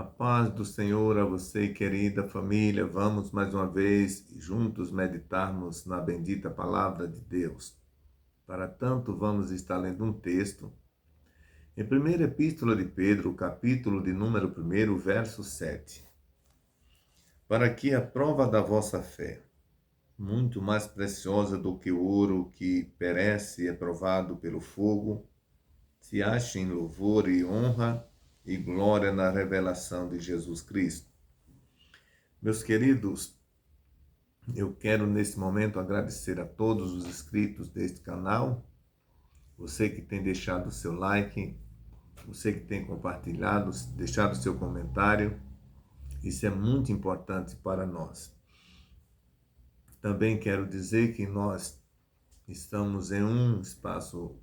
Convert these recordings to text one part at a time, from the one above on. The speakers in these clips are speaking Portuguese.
A paz do Senhor a você, querida família. Vamos mais uma vez juntos meditarmos na bendita palavra de Deus. Para tanto, vamos estar lendo um texto em 1ª Epístola de Pedro, capítulo de número 1, verso 7. Para que a prova da vossa fé, muito mais preciosa do que o ouro que perece e é provado pelo fogo, se ache em louvor e honra e glória na revelação de Jesus Cristo. Meus queridos, eu quero nesse momento agradecer a todos os inscritos deste canal, você que tem deixado o seu like, você que tem compartilhado, deixado o seu comentário. Isso é muito importante para nós. Também quero dizer que nós estamos em um espaço,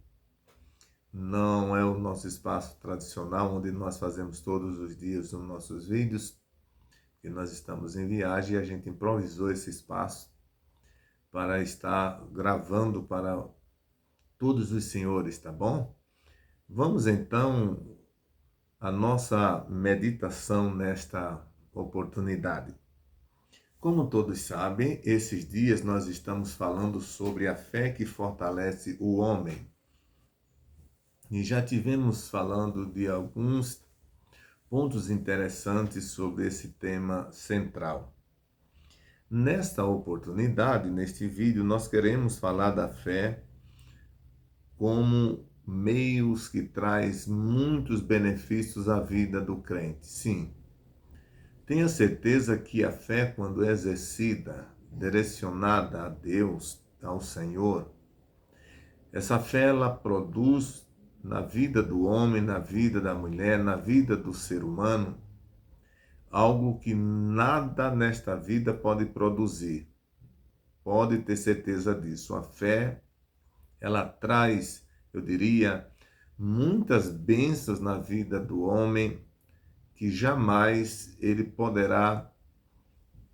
não é o nosso espaço tradicional, onde nós fazemos todos os dias os nossos vídeos, que nós estamos em viagem e a gente improvisou esse espaço para estar gravando para todos os senhores, tá bom? Vamos então à nossa meditação nesta oportunidade. Como todos sabem, esses dias nós estamos falando sobre a fé que fortalece o homem. E já tivemos falando de alguns pontos interessantes sobre esse tema central. Nesta oportunidade, neste vídeo, nós queremos falar da fé como meios que traz muitos benefícios à vida do crente. Sim, tenha certeza que a fé, quando é exercida, direcionada a Deus, ao Senhor, essa fé ela produz na vida do homem, na vida da mulher, na vida do ser humano, algo que nada nesta vida pode produzir. Pode ter certeza disso. A fé, ela traz, eu diria, muitas bênçãos na vida do homem que jamais ele poderá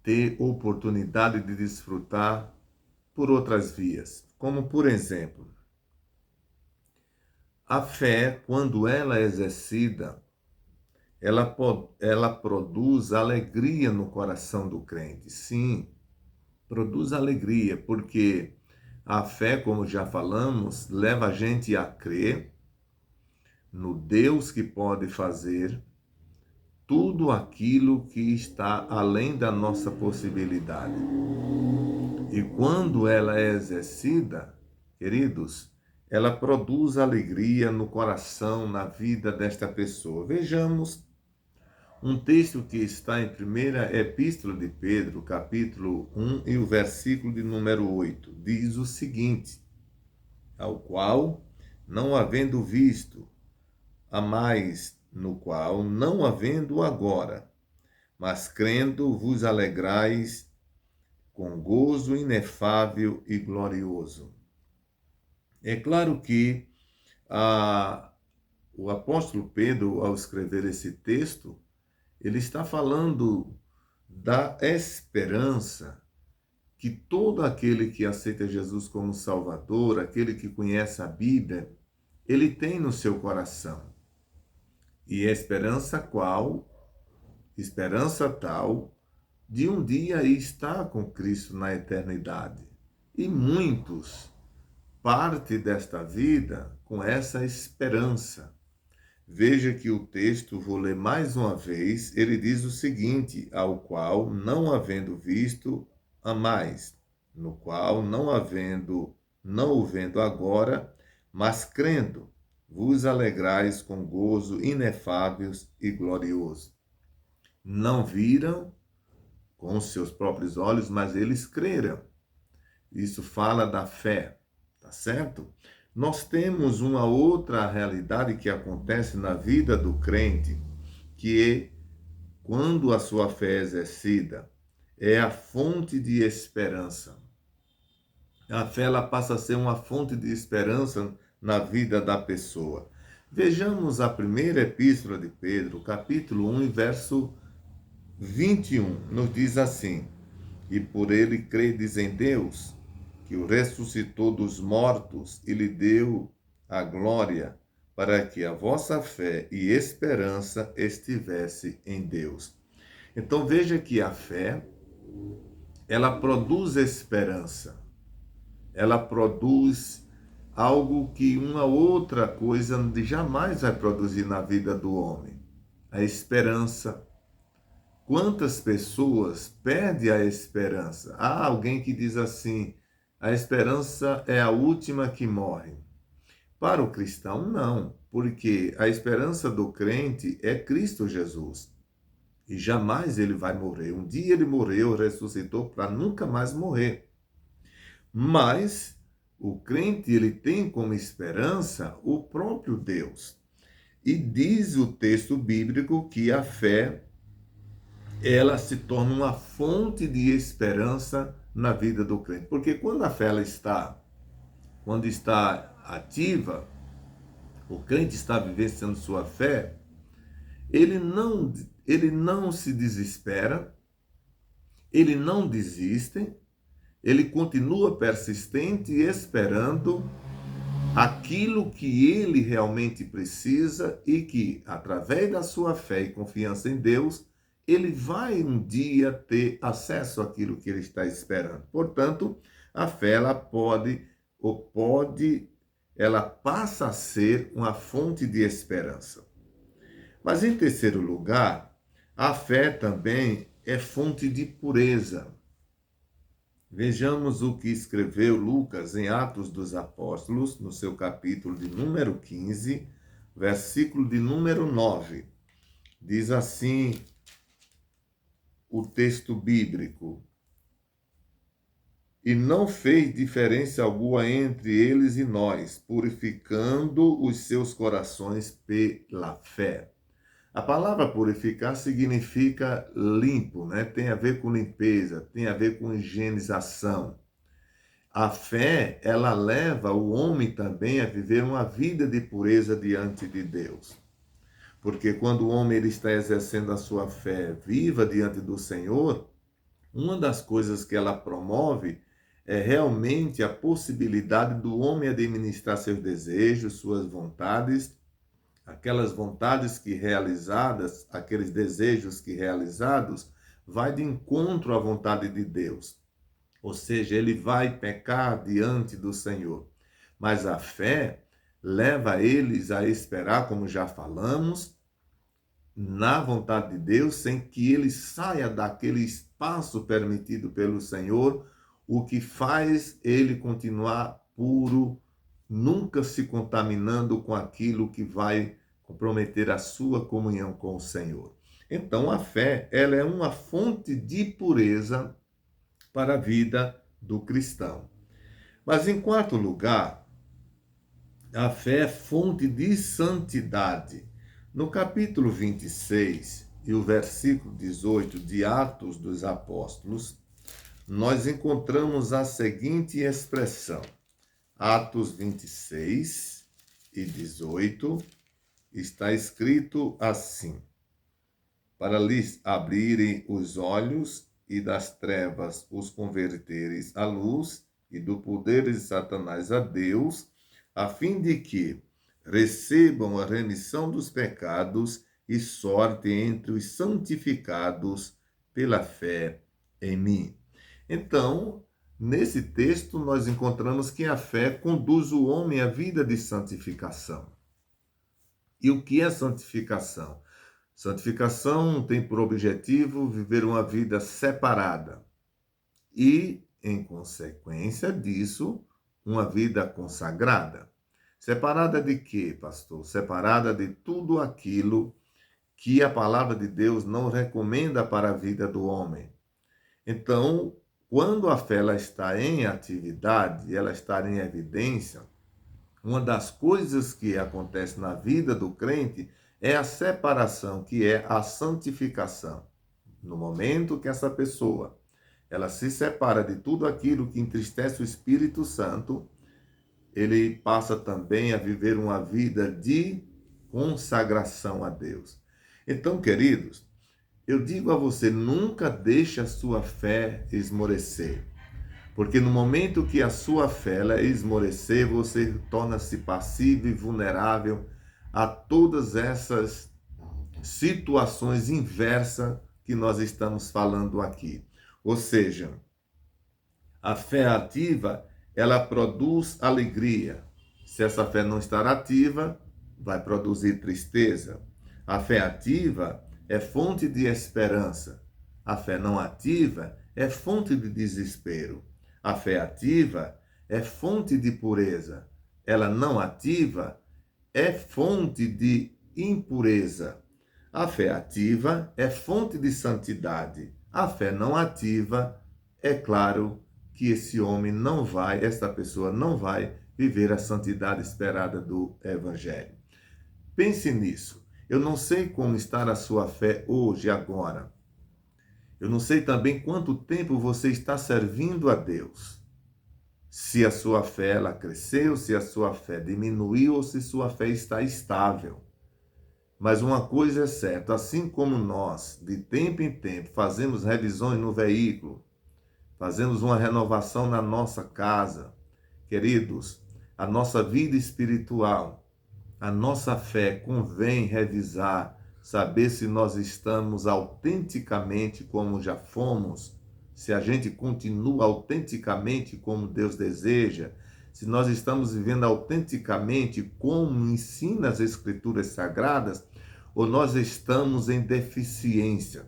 ter oportunidade de desfrutar por outras vias. Como, por exemplo, a fé, quando ela é exercida, ela produz alegria no coração do crente. Sim, produz alegria, porque a fé, como já falamos, leva a gente a crer no Deus que pode fazer tudo aquilo que está além da nossa possibilidade. E quando ela é exercida, queridos, ela produz alegria no coração, na vida desta pessoa. Vejamos um texto que está em 1ª Epístola de Pedro, capítulo 1 e o versículo de número 8. Diz o seguinte: ao qual, não havendo visto, a mais no qual, não havendo agora, mas crendo, vos alegrais com gozo inefável e glorioso. É claro que o apóstolo Pedro, ao escrever esse texto, ele está falando da esperança que todo aquele que aceita Jesus como Salvador, aquele que conhece a Bíblia, ele tem no seu coração. E a esperança qual? Esperança tal de um dia estar com Cristo na eternidade. E muitos partem desta vida com essa esperança. Veja que o texto, vou ler mais uma vez, ele diz o seguinte: ao qual, não havendo visto, amais, no qual, não o vendo agora, mas crendo, vos alegrais com gozo inefáveis e glorioso. Não viram com os seus próprios olhos, mas eles creram. Isso fala da fé, tá certo? Nós temos uma outra realidade que acontece na vida do crente, que é quando a sua fé é exercida, é a fonte de esperança. A fé ela passa a ser uma fonte de esperança na vida da pessoa. Vejamos a 1ª Epístola de Pedro, capítulo 1, verso 21, nos diz assim: e por ele credes em Deus, que o ressuscitou dos mortos e lhe deu a glória, para que a vossa fé e esperança estivesse em Deus. Então veja que a fé, ela produz esperança. Ela produz algo que uma outra coisa jamais vai produzir na vida do homem. A esperança. Quantas pessoas perdem a esperança? Há alguém que diz assim: a esperança é a última que morre. Para o cristão, não, porque a esperança do crente é Cristo Jesus. E jamais ele vai morrer. Um dia ele morreu, ressuscitou para nunca mais morrer. Mas o crente, ele tem como esperança o próprio Deus. E diz o texto bíblico que a fé, ela se torna uma fonte de esperança na vida do crente. Porque quando a fé ela quando está ativa, o crente está vivenciando sua fé, ele não se desespera, ele não desiste, ele continua persistente e esperando aquilo que ele realmente precisa e que, através da sua fé e confiança em Deus, ele vai um dia ter acesso àquilo que ele está esperando. Portanto, a fé ela passa a ser uma fonte de esperança. Mas em terceiro lugar, a fé também é fonte de pureza. Vejamos o que escreveu Lucas em Atos dos Apóstolos, no seu capítulo de número 15, versículo de número 9. Diz assim o texto bíblico: e não fez diferença alguma entre eles e nós, purificando os seus corações pela fé. A palavra purificar significa limpo, né? Tem a ver com limpeza, tem a ver com higienização. A fé, ela leva o homem também a viver uma vida de pureza diante de Deus. Porque quando o homem ele está exercendo a sua fé viva diante do Senhor, uma das coisas que ela promove é realmente a possibilidade do homem administrar seus desejos, suas vontades, aquelas vontades que realizadas, aqueles desejos que realizados, vai de encontro à vontade de Deus. Ou seja, ele vai pecar diante do Senhor. Mas a fé leva eles a esperar, como já falamos, na vontade de Deus, sem que ele saia daquele espaço permitido pelo Senhor, o que faz ele continuar puro, nunca se contaminando com aquilo que vai comprometer a sua comunhão com o Senhor. Então, a fé, ela é uma fonte de pureza para a vida do cristão. Mas, em quarto lugar, a fé é fonte de santidade. No capítulo 26 e o versículo 18 de Atos dos Apóstolos, nós encontramos a seguinte expressão. Atos 26 e 18, está escrito assim: para lhes abrirem os olhos e das trevas os converteres à luz e do poder de Satanás a Deus, a fim de que recebam a remissão dos pecados e sorte entre os santificados pela fé em mim. Então, nesse texto nós encontramos que a fé conduz o homem à vida de santificação. E o que é santificação? Santificação tem por objetivo viver uma vida separada e, em consequência disso, uma vida consagrada. Separada de quê, pastor? Separada de tudo aquilo que a palavra de Deus não recomenda para a vida do homem. Então, quando a fé ela está em atividade, ela está em evidência, uma das coisas que acontece na vida do crente é a separação, que é a santificação. No momento que essa pessoa ela se separa de tudo aquilo que entristece o Espírito Santo, ele passa também a viver uma vida de consagração a Deus. Então, queridos, eu digo a você, nunca deixe a sua fé esmorecer. Porque no momento que a sua fé ela esmorecer, você torna-se passivo e vulnerável a todas essas situações inversas que nós estamos falando aqui. Ou seja, a fé ativa, ela produz alegria. Se essa fé não estar ativa, vai produzir tristeza. A fé ativa é fonte de esperança. A fé não ativa é fonte de desespero. A fé ativa é fonte de pureza. Ela não ativa é fonte de impureza. A fé ativa é fonte de santidade. A fé não ativa, é claro que esse homem não vai, esta pessoa não vai viver a santidade esperada do Evangelho. Pense nisso. Eu não sei como está a sua fé hoje, agora. Eu não sei também quanto tempo você está servindo a Deus. Se a sua fé ela cresceu, se a sua fé diminuiu ou se sua fé está estável. Mas uma coisa é certa, assim como nós, de tempo em tempo, fazemos revisões no veículo, fazemos uma renovação na nossa casa, queridos, a nossa vida espiritual, a nossa fé convém revisar, saber se nós estamos autenticamente como já fomos, se a gente continua autenticamente como Deus deseja, se nós estamos vivendo autenticamente como ensina as Escrituras Sagradas, ou nós estamos em deficiência.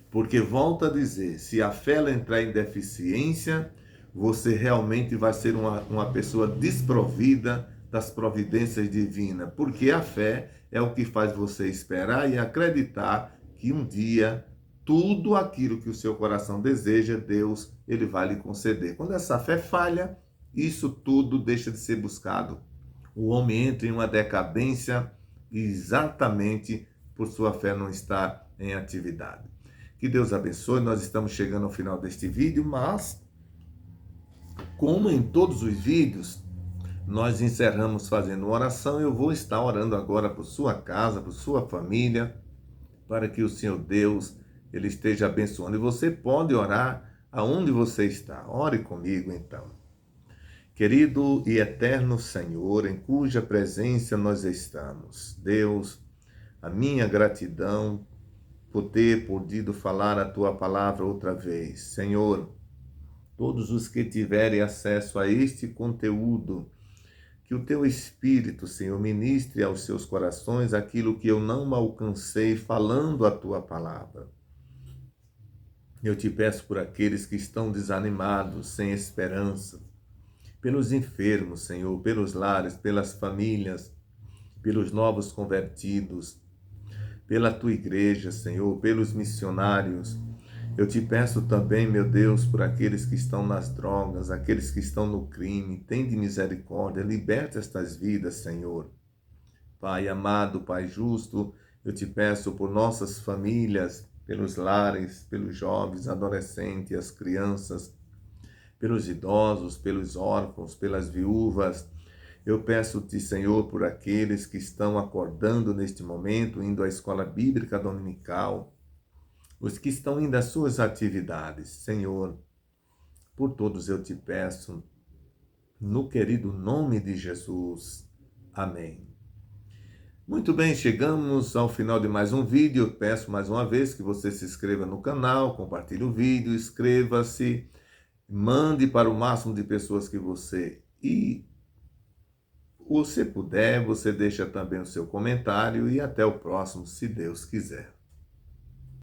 Porque, volto a dizer, se a fé ela entrar em deficiência, você realmente vai ser uma pessoa desprovida das providências divinas. Porque a fé é o que faz você esperar e acreditar que um dia tudo aquilo que o seu coração deseja, Deus ele vai lhe conceder. Quando essa fé falha, isso tudo deixa de ser buscado. O homem entra em uma decadência exatamente por sua fé não estar em atividade. Que Deus abençoe, nós estamos chegando ao final deste vídeo, mas, como em todos os vídeos, nós encerramos fazendo uma oração. Eu vou estar orando agora por sua casa, por sua família, para que o Senhor Deus ele esteja abençoando. E você pode orar aonde você está. Ore comigo então. Querido e eterno Senhor, em cuja presença nós estamos, Deus, a minha gratidão por ter podido falar a tua palavra outra vez. Senhor, todos os que tiverem acesso a este conteúdo, que o teu Espírito, Senhor, ministre aos seus corações aquilo que eu não alcancei falando a tua palavra. Eu te peço por aqueles que estão desanimados, sem esperança, pelos enfermos, Senhor, pelos lares, pelas famílias, pelos novos convertidos, pela tua igreja, Senhor, pelos missionários. Eu te peço também, meu Deus, por aqueles que estão nas drogas, aqueles que estão no crime. Tende misericórdia, liberta estas vidas, Senhor. Pai amado, Pai justo, eu te peço por nossas famílias, pelos lares, pelos jovens, adolescentes, as crianças, pelos idosos, pelos órfãos, pelas viúvas. Eu peço-te, Senhor, por aqueles que estão acordando neste momento, indo à escola bíblica dominical, os que estão indo às suas atividades. Senhor, por todos eu te peço, no querido nome de Jesus. Amém. Muito bem, chegamos ao final de mais um vídeo. Eu peço mais uma vez que você se inscreva no canal, compartilhe o vídeo, inscreva-se, mande para o máximo de pessoas que você puder, você deixa também o seu comentário e até o próximo, se Deus quiser.